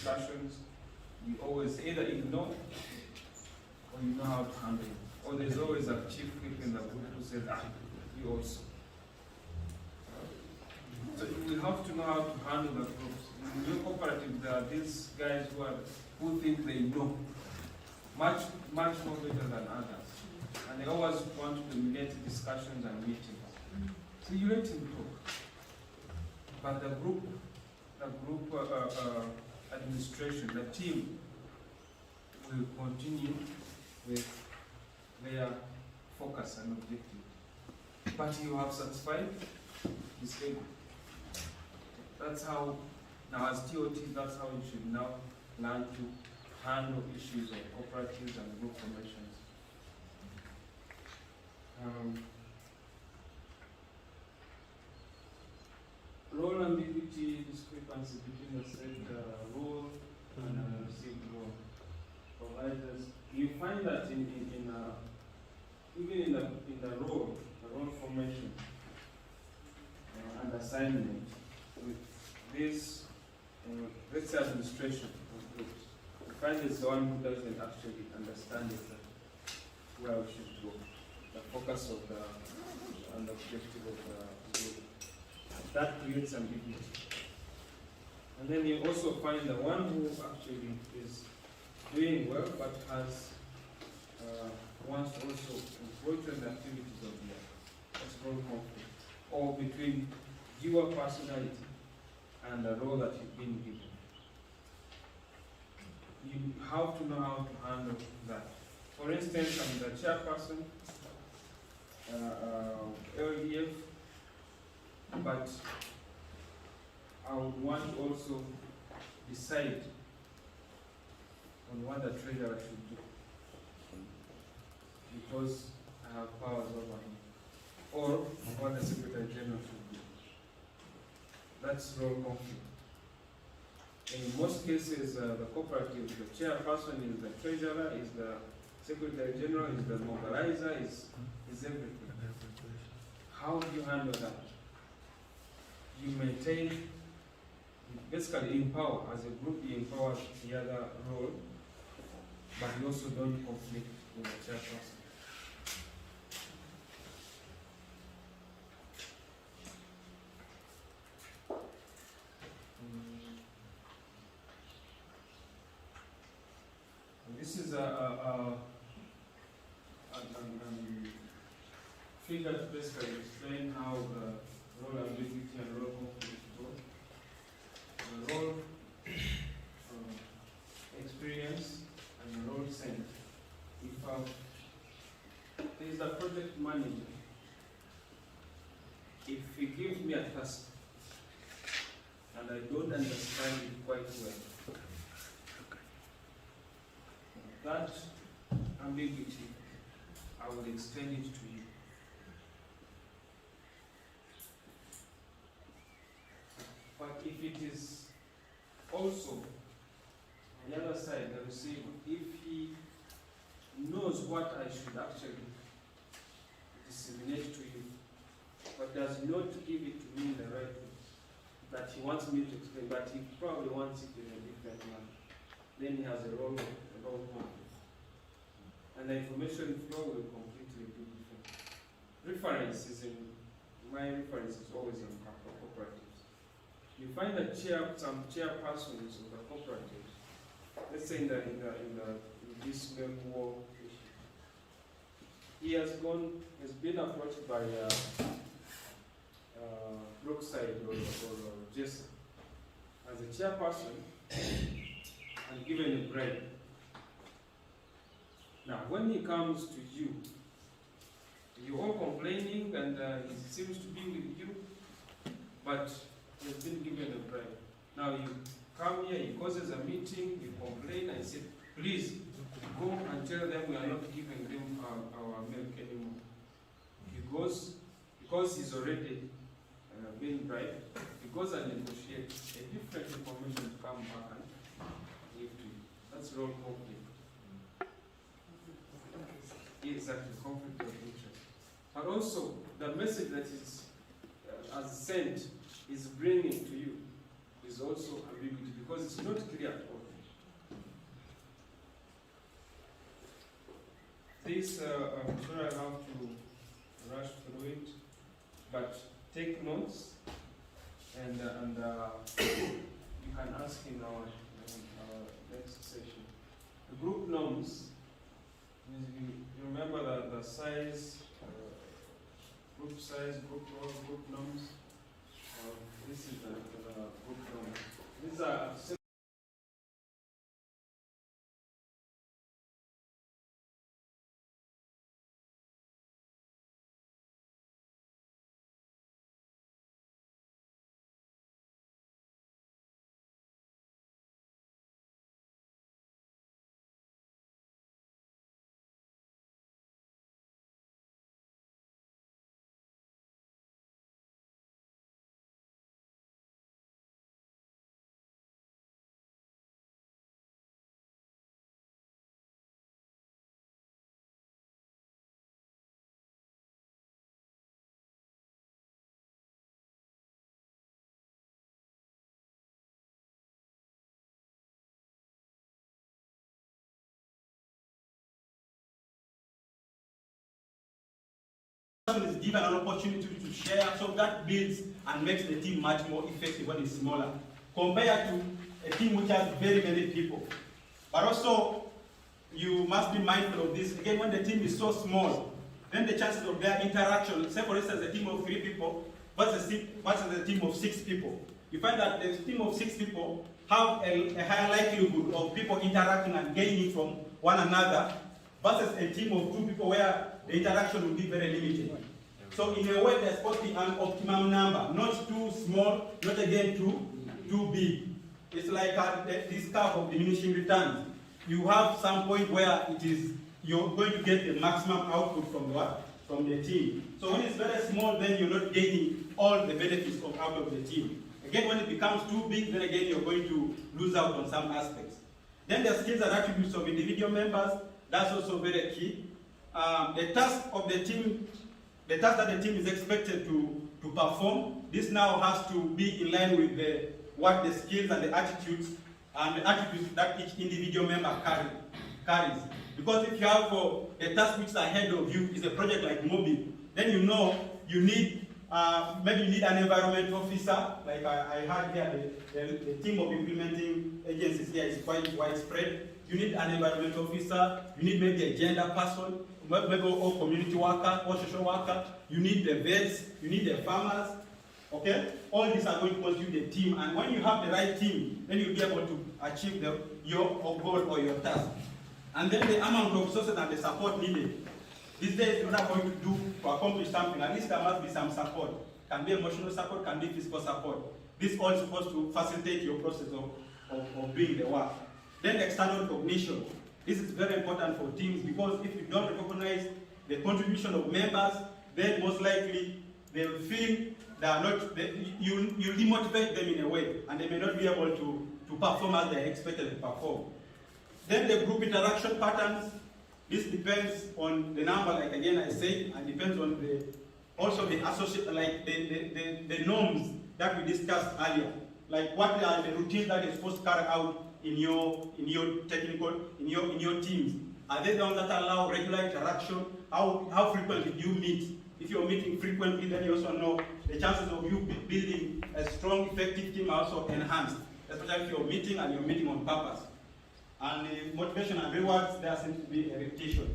discussions, you always either ignore or you know how to handle it. Or there's always a chief whip in the group who says, you also. So we have to know how to handle the groups. In your cooperative, there are these guys who think they know much more better than others. And they always want to dominate discussions and meetings. So you let him talk. But the group administration, the team, will continue with their focus and objective. But you have satisfied his ego. That's how, now as ToTs, that's how you should now learn to handle issues of cooperatives and group formations. Role ambiguity, discrepancy between the said role and the received role providers. You find that even in the role formation and assignment with this, let's say administration of groups, you find it's the one who doesn't actually understand exactly where we should go, the focus of and the objective of the group. That creates ambiguity. And then you also find the one who actually is doing well but wants to also incorporate the activities of the role conflict, or between your personality and the role that you've been given. You have to know how to handle that. For instance, I'm the chairperson, LDF, but I would want to also decide on what the treasurer should do, because I have powers over him, or what the secretary general should do. That's role conflict. In most cases, the cooperative, the chairperson is the treasurer, is the secretary general, is the mobilizer, is everything. How do you handle that? You maintain, basically empower, as a group you empower the other role, but you also don't conflict with the chairperson. This is a figure to basically explain how the role ambiguity and role conflict go. The role experience and role sense. If there is a project manager, if he gives me a task and I don't understand it quite well, that ambiguity, I will extend it to you. But if it is also on the other side, the receiver, if he knows what I should actually disseminate to you, but does not give it to me in the right way, that he wants me to explain, but he probably wants it in a different manner, then he has a role conflict. And the information flow will completely be different. References my reference is always in cooperatives. You find that some chairpersons of the cooperatives, let's say in this milk war issue, he has been approached by Brookside or Jason as a chairperson and given a bribe. Now, when he comes to you, you're all complaining and he seems to be with you, but he's been given a bribe. Now you come here, he causes a meeting, you complain and say, please go and tell them we are not giving them our milk anymore. He goes, because he's already been bribed, he goes and negotiates a different information to come back and give to you. That's role conflict. Exactly, conflict of interest. But also, the message that is as sent is bringing to you is also ambiguity, because it's not clear at all. This, I'm sorry I have to rush through it, but take notes and you can ask in our next session. The group norms, you remember the size, group size, group roles, group norms. This is the group norms. These are is given an opportunity to share, so that builds and makes the team much more effective when it's smaller, compared to a team which has very many people. But also, you must be mindful of this. Again, when the team is so small, then the chances of their interaction, say for instance, a team of 3 people versus a team of 6 people. You find that the team of 6 people have a higher likelihood of people interacting and gaining from one another versus a team of 2 people where the interaction will be very limited. So in a way, there's supposed to be an optimum number, not too small, not again too big. It's like this curve of diminishing returns. You have some point where you're going to get the maximum output from what? From the team. So when it's very small, then you're not gaining all the benefits out of the team. Again, when it becomes too big, then again you're going to lose out on some aspects. Then the skills and attributes of individual members, that's also very key. The task that the team is expected to perform, this now has to be in line with what the skills and the attitudes that each individual member carries. Because if you have a task which is ahead of you is a project like mobbing, then you know you need maybe you need an environment officer. Like I heard here, the team of implementing agencies here is quite widespread. You need an environment officer. You need maybe a gender person, maybe or community worker or social worker. You need the vets. You need the farmers. Okay, all these are going to constitute the team, and when you have the right team, then you'll be able to achieve your goal or your task. And then the amount of resources and the support needed. These days, you're not going to accomplish something. At least there must be some support. Can be emotional support, can be physical support. This all is supposed to facilitate your process of doing the work. Then external recognition. This is very important for teams because if you don't recognize the contribution of members, then most likely they will feel you demotivate them in a way, and they may not be able to perform as they expected to perform. Then the group interaction patterns. This depends on the number, like again I said, and depends on the norms that we discussed earlier. Like what are the routines that you're supposed to carry out in your teams? Are they the ones that allow regular interaction? How frequently do you meet? If you're meeting frequently, then you also know the chances of you building a strong, effective team are also enhanced, especially if you're meeting and you're meeting on purpose. And the motivation and rewards, there seems to be a repetition.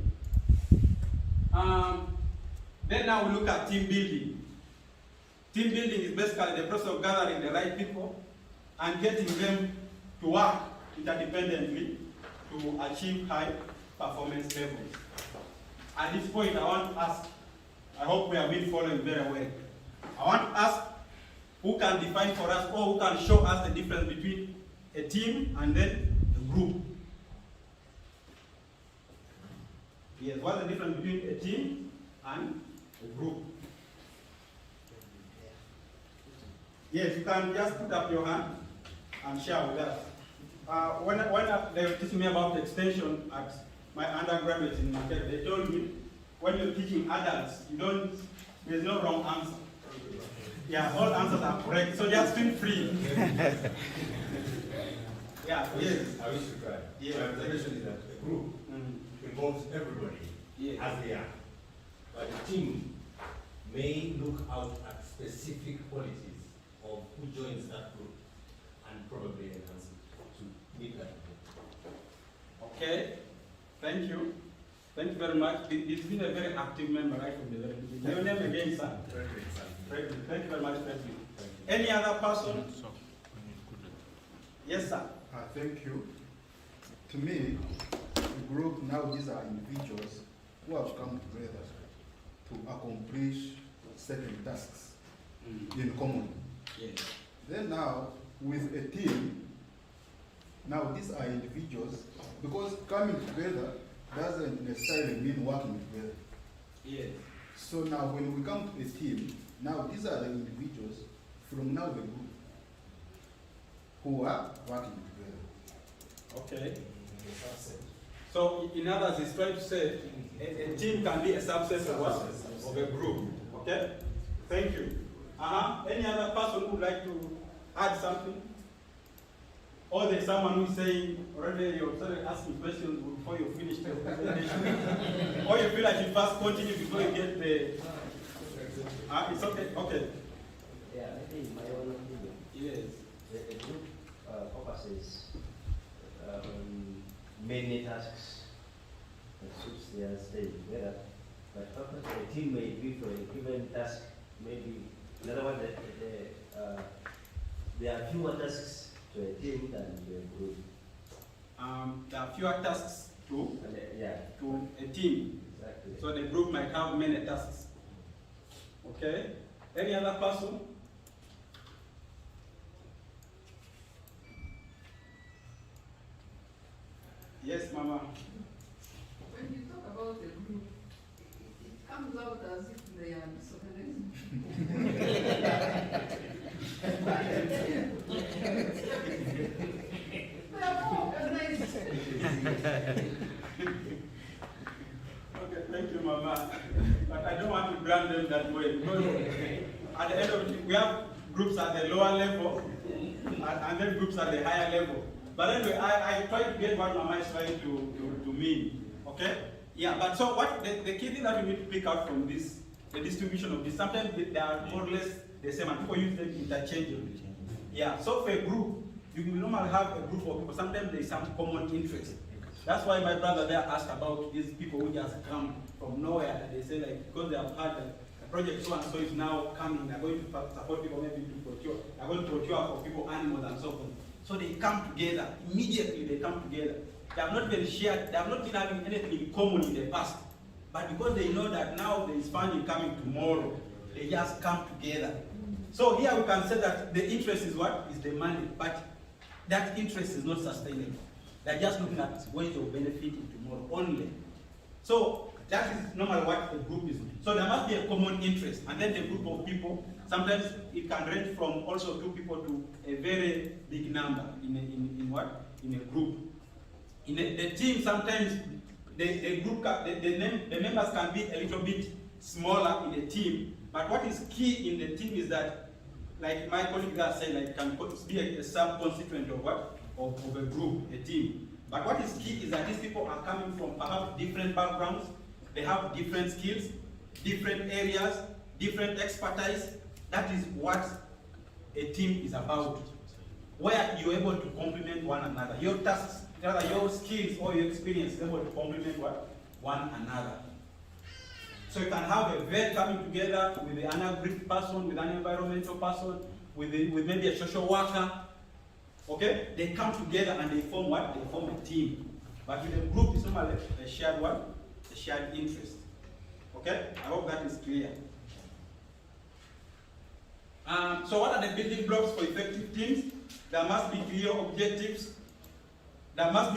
Then now we look at team building. Team building is basically the process of gathering the right people and getting them to work interdependently to achieve high performance levels. At this point, I want to ask, I hope we have been following very well. I want to ask who can define for us or who can show us the difference between a team and then a group. Yes, what's the difference between a team and a group? Yes, you can just put up your hand and share with us. When they were teaching me about the extension at my undergraduate in Nigeria, they told me when you're teaching adults, there's no wrong answer. Yeah, all answers are correct, so just feel free. Yeah, yes. I wish to try. Yeah. My observation is that a group involves everybody Yes. as they are. But the team may look out at specific qualities of who joins that group and probably enhance it to meet that goal. Okay, thank you. Thank you very much. It's been a very active member right from the very beginning. Your name again, sir? Frederick. Thank you very much, Frederick. Any other person? Yes, sir. Thank you. To me, the group now, these are individuals who have come together to accomplish certain tasks in common. Yes. Then now, with a team, now these are individuals, because coming together doesn't necessarily mean working together. Yes. So now when we come to a team, now these are the individuals from now the group who are working together. Okay. So, in others, it's trying to say a team can be a subset of what? Of a group. Okay? Thank you. Any other person who would like to add something? Or there's someone who's saying, already you started asking questions before you finish the presentation? Or you feel like you first continue before you get the... it's okay? Okay. Yeah, I think my own opinion. Yes. The group focuses on many tasks that suits their stage together. But a team may be for a given task, maybe, in other words, there are fewer tasks to a team than to a group. There are fewer tasks to a team. Exactly. So the group might have many tasks. Okay? Any other person? Yes, Mama. When you talk about the group, it comes out as if they are disorganized. They are more organized. Okay, thank you, Mama. But I don't want to brand them that way because at the end of it, we have groups at the lower level and then groups at the higher level. But anyway, I try to get what Mama is trying to mean. Okay? Yeah, but so what the key thing that we need to pick out from this, the distribution of this, sometimes they are more or less the same and people use them interchangeably. Yeah, so for a group, you will normally have a group of people, sometimes there is some common interest. That's why my brother there asked about these people who just come from nowhere and they say like, because they have had a project so and so is now coming, they're going to support people maybe to procure, they're going to procure for people animals and so forth. So they come together, immediately they come together. They have not been shared, they have not been having anything in common in the past. But because they know that now there is funding coming tomorrow, they just come together. So here we can say that the interest is what? Is the money. But that interest is not sustainable. They're just looking at ways of benefiting tomorrow only. So that is normally what a group is. So there must be a common interest. And then the group of people, sometimes it can range from also 2 people to a very big number in what? In a group. In the team, sometimes the members can be a little bit smaller in the team. But what is key in the team is that, like my colleague there said, like can be a sub-constituent of what? Of a group, a team. But what is key is that these people are coming from perhaps different backgrounds, they have different skills, different areas, different expertise. That is what a team is about. Where you're able to complement one another. Your tasks, rather your skills or your experience is able to complement what? One another. So you can have a vet coming together with an agric person, with an environmental person, with maybe a social worker. Okay? They come together and they form what? They form a team. But with a group, it's normally a shared what? A shared interest. Okay? I hope that is clear. So what are the building blocks for effective teams? There must be clear objectives. There must be